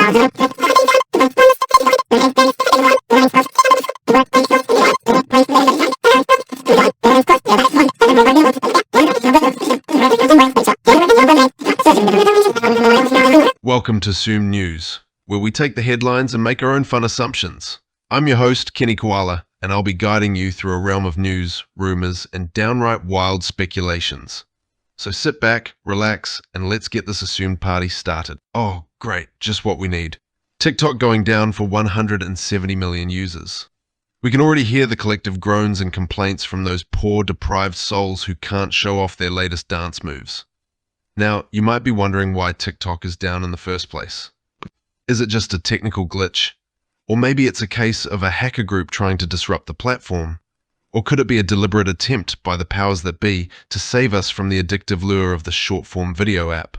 Welcome to Zoom News, where we take the headlines and make our own fun assumptions. I'm your host, Koala, and I'll be guiding you through a realm of news, rumors, and downright wild speculations. So sit back, relax, and let's get this assumed party started. Oh, great, just what we need. TikTok going down for 170 million users. We can already hear the collective groans and complaints from those poor, deprived souls who can't show off their latest dance moves. Now, you might be wondering why TikTok is down in the first place. Is it just a technical glitch? Or maybe it's a case of a hacker group trying to disrupt the platform? Or could it be a deliberate attempt by the powers that be to save us from the addictive lure of the short-form video app?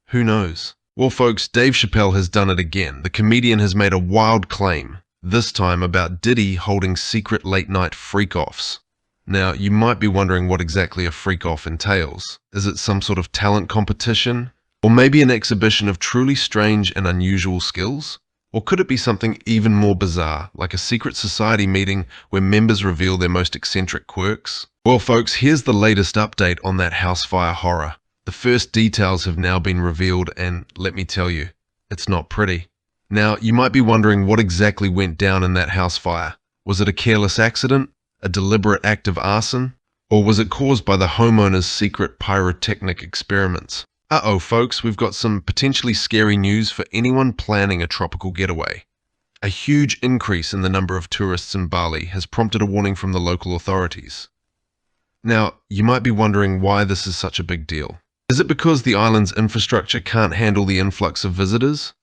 Who knows? Well, folks, Dave Chappelle has done it again. The comedian has made a wild claim, this time about Diddy holding secret late-night freak-offs. Now, you might be wondering what exactly a freak-off entails. Is it some sort of talent competition? Or maybe an exhibition of truly strange and unusual skills? Or could it be something even more bizarre, like a secret society meeting where members reveal their most eccentric quirks? Well, folks, here's the latest update on that house fire horror. The first details have now been revealed, and let me tell you, it's not pretty. Now, you might be wondering what exactly went down in that house fire. Was it a careless accident? A deliberate act of arson? Or was it caused by the homeowner's secret pyrotechnic experiments? Uh-oh, folks, we've got some potentially scary news for anyone planning a tropical getaway. A huge increase in the number of tourists in Bali has prompted a warning from the local authorities. Now, you might be wondering why this is such a big deal. Is it because the island's infrastructure can't handle the influx of visitors?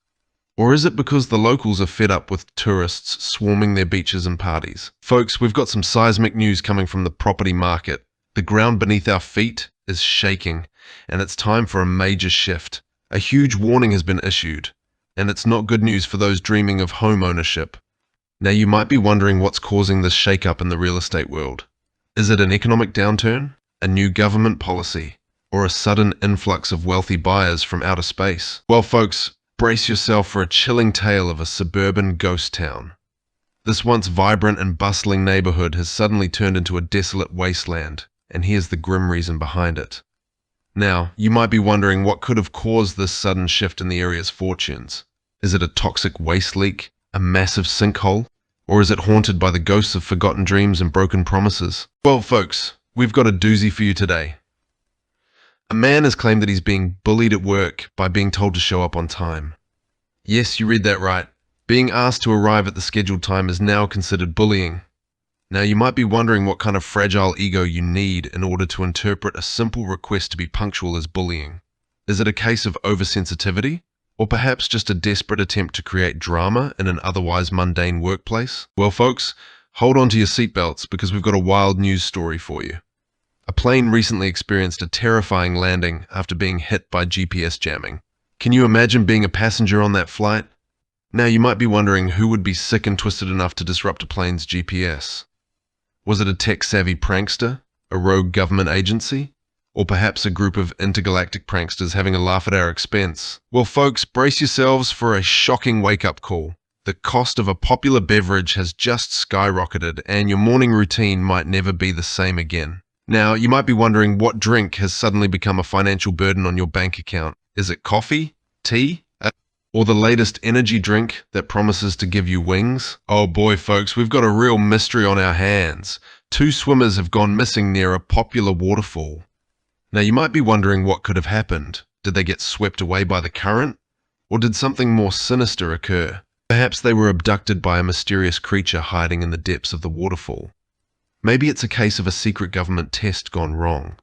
Or is it because the locals are fed up with tourists swarming their beaches and parties? Folks, we've got some seismic news coming from the property market. The ground beneath our feet is shaking, and it's time for a major shift. A huge warning has been issued, and it's not good news for those dreaming of home ownership. Now, you might be wondering what's causing this shake-up in the real estate world. Is it an economic downturn, a new government policy, or a sudden influx of wealthy buyers from outer space? Well, folks, brace yourself for a chilling tale of a suburban ghost town. This once vibrant and bustling neighborhood has suddenly turned into a desolate wasteland, and here's the grim reason behind it. Now, you might be wondering what could have caused this sudden shift in the area's fortunes. Is it a toxic waste leak, a massive sinkhole, or is it haunted by the ghosts of forgotten dreams and broken promises? Well, folks, we've got a doozy for you today. A man has claimed that he's being bullied at work by being told to show up on time. Yes, you read that right. Being asked to arrive at the scheduled time is now considered bullying. Now, you might be wondering what kind of fragile ego you need in order to interpret a simple request to be punctual as bullying. Is it a case of oversensitivity? Or perhaps just a desperate attempt to create drama in an otherwise mundane workplace? Well, folks, hold on to your seatbelts because we've got a wild news story for you. A plane recently experienced a terrifying landing after being hit by GPS jamming. Can you imagine being a passenger on that flight? Now, you might be wondering who would be sick and twisted enough to disrupt a plane's GPS. Was it a tech-savvy prankster, a rogue government agency, or perhaps a group of intergalactic pranksters having a laugh at our expense? Well, folks, brace yourselves for a shocking wake-up call. The cost of a popular beverage has just skyrocketed, and your morning routine might never be the same again. Now, you might be wondering what drink has suddenly become a financial burden on your bank account. Is it coffee, tea, or the latest energy drink that promises to give you wings? Oh boy, folks, we've got a real mystery on our hands. 2 swimmers have gone missing near a popular waterfall. Now, you might be wondering what could have happened. Did they get swept away by the current? Or did something more sinister occur? Perhaps they were abducted by a mysterious creature hiding in the depths of the waterfall. Maybe it's a case of a secret government test gone wrong.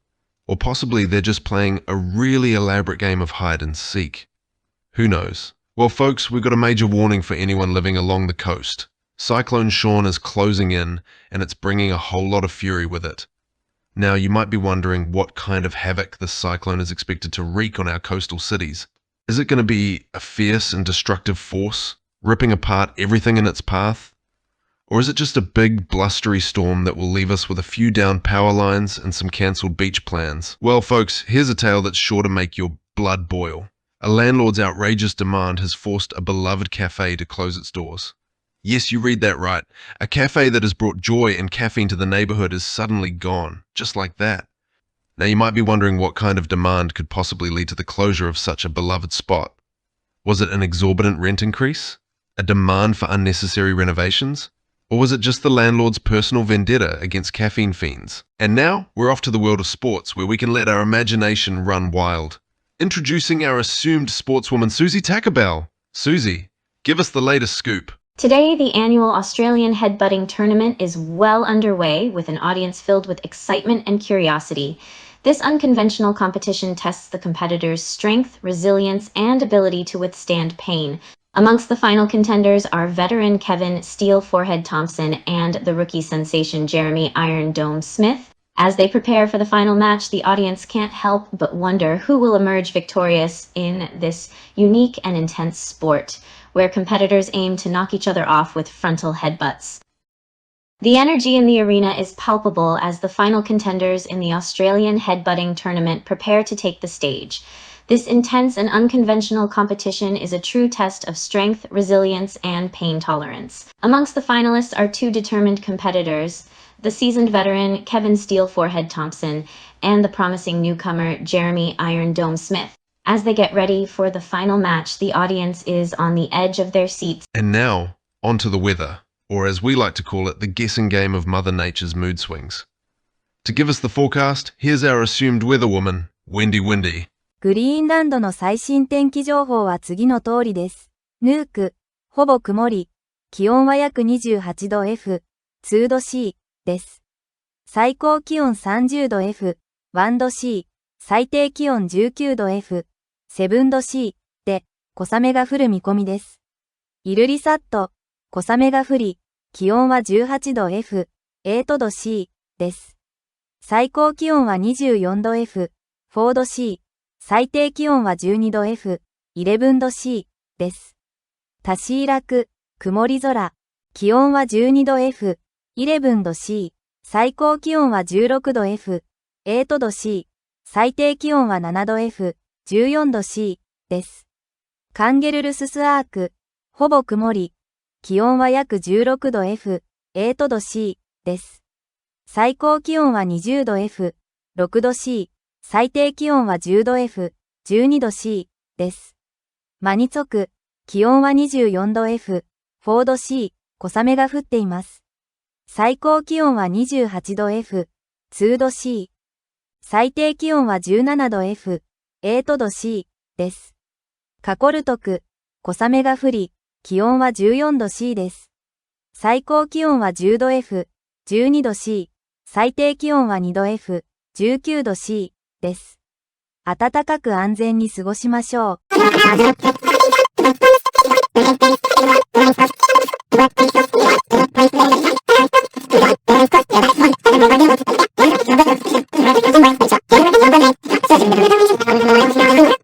Or possibly they're just playing a really elaborate game of hide and seek. Who knows? Well, folks, we've got a major warning for anyone living along the coast. Cyclone Sean is closing in, and it's bringing a whole lot of fury with it. Now, you might be wondering what kind of havoc this cyclone is expected to wreak on our coastal cities. Is it going to be a fierce and destructive force, ripping apart everything in its path? Or is it just a big, blustery storm that will leave us with a few down power lines and some cancelled beach plans? Well, folks, here's a tale that's sure to make your blood boil. A landlord's outrageous demand has forced a beloved cafe to close its doors. Yes, you read that right. A cafe that has brought joy and caffeine to the neighborhood is suddenly gone, just like that. Now you might be wondering what kind of demand could possibly lead to the closure of such a beloved spot. Was it an exorbitant rent increase? A demand for unnecessary renovations? Or was it just the landlord's personal vendetta against caffeine fiends? And now, we're off to the world of sports, where we can let our imagination run wild. Introducing our assumed sportswoman Suzie Tacobell. Suzie, give us the latest scoop. Today, the annual Australian headbutting tournament is well underway, with an audience filled with excitement and curiosity. This unconventional competition tests the competitors' strength, resilience, and ability to withstand pain. Amongst the final contenders are veteran Kevin Steel Forehead Thompson and the rookie sensation Jeremy Iron Dome Smith. As they prepare for the final match, the audience can't help but wonder who will emerge victorious in this unique and intense sport, where competitors aim to knock each other off with frontal headbutts. The energy in the arena is palpable as the final contenders in the Australian headbutting tournament prepare to take the stage. This intense and unconventional competition is a true test of strength, resilience, and pain tolerance. Amongst the finalists are two determined competitors, the seasoned veteran Kevin Steel Forehead Thompson and the promising newcomer Jeremy Iron Dome Smith. As they get ready for the final match, the audience is on the edge of their seats. And now, on to the weather, or as we like to call it, the guessing game of Mother Nature's mood swings. To give us the forecast, here's our assumed weatherwoman, Wendy. グリーンランドの最新天気情報は次の通りです。ヌーク、ほぼ曇り、気温は約28度 F、2度 C です。最高気温30度 F、1度 C、最低気温19度 F、7度 C で、小雨が降る見込みです。イルリサット、小雨が降り、気温は18度 F、8度 C です。最高気温は24度 F、4度 C、最低気温は12度 F、11度 C です。タシーラク、曇り空、気温は12度 F、11度 C、最高気温は16度 F、8度 C、最低気温は7度 F、14度 C です。カンゲルルススアーク、ほぼ曇り、気温は約16度 F、8度 C です。最高気温は20度 F、6度 C、最低気温は10度 F、12度 C です。マニツォク、気温は24度 F、4度 C、小雨が降っています。最高気温は28度 F、2度 C。最低気温は17度 F、8度 C です。カコルトク、小雨が降り、気温は14度 C です。最高気温は10度 F、12度 C、最低気温は2度 F、19度 C です。暖かく安全に過ごしましょう。